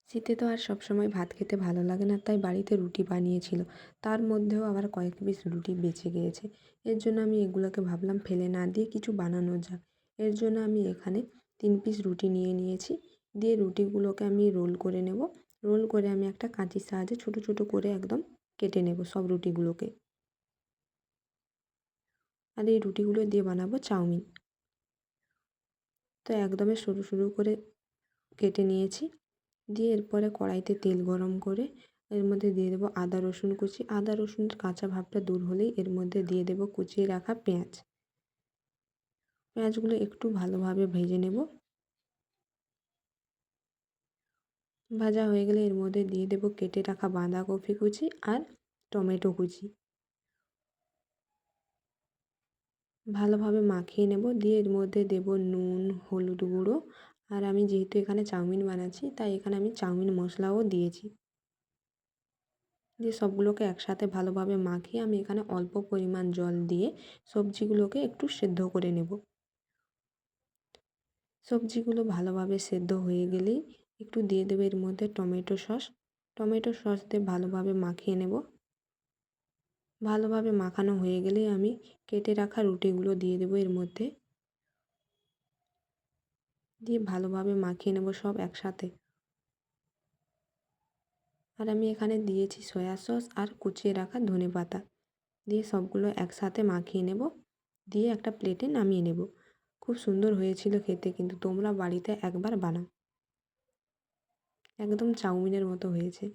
শীতে তো আর সবসময় ভাত খেতে ভালো লাগে না, তাই বাড়িতে রুটি বানিয়েছিল। তার মধ্যেও আবার কয়েক পিস রুটি বেঁচে গিয়েছে। এর জন্য আমি এগুলোকে ভাবলাম ফেলে না দিয়ে কিছু বানানো যাক। এর জন্য আমি এখানে 3 পিস রুটি নিয়ে নিয়েছি। দিয়ে রুটিগুলোকে আমি রোল করে নেব। রোল করে আমি একটা কাঁচির সাহায্যে ছোট ছোট করে একদম কেটে নেব সব রুটিগুলোকে। আর এই রুটিগুলো দিয়ে বানাবো চাউমিন। তো একদমই সরু সরু করে কেটে নিয়েছি। দিয়ে এরপরে কড়াইতে তেল গরম করে এর মধ্যে দিয়ে দেবো আদা রসুন কুচি। আদা রসুনের কাঁচা ভাবটা দূর হলেই এর মধ্যে দিয়ে দেবো কুচিয়ে রাখা পেঁয়াজ। পেঁয়াজগুলো একটু ভালোভাবে ভেজে নেব। ভাজা হয়ে গেলে এর মধ্যে দিয়ে দেবো কেটে রাখা বাঁধাকপি কুচি আর টমেটো কুচি। ভালোভাবে মাখিয়ে নেব। দিয়ে এর মধ্যে দেবো নুন, হলুদ গুঁড়ো, আর আমি যেহেতু এখানে চাউমিন বানাচ্ছি তাই এখানে আমি চাউমিন মশলাও দিয়েছি। দিয়ে সবগুলোকে একসাথে ভালোভাবে মাখিয়ে আমি এখানে অল্প পরিমাণ জল দিয়ে সবজিগুলোকে একটু সেদ্ধ করে নেব। সবজিগুলো ভালোভাবে সেদ্ধ হয়ে গেলেই একটু দিয়ে দেবো এর মধ্যে টমেটো সস। টমেটো সস দিয়ে ভালোভাবে মাখিয়ে নেব। ভালোভাবে মাখানো হয়ে গেলেই আমি কেটে রাখা রুটিগুলো দিয়ে দেবো এর মধ্যে। দিয়ে ভালোভাবে মাখিয়ে নেব সব একসাথে। আর আমি এখানে দিয়েছি সয়া সস আর কুচিয়ে রাখা ধনেপাতা। দিয়ে সবগুলো একসাথে মাখিয়ে নেব। দিয়ে একটা প্লেটে নামিয়ে নেব। খুব সুন্দর হয়েছিল খেতে, কিন্তু তোমরা বাড়িতে একবার বানাও। একদম চাউমিনের মতো হয়েছে।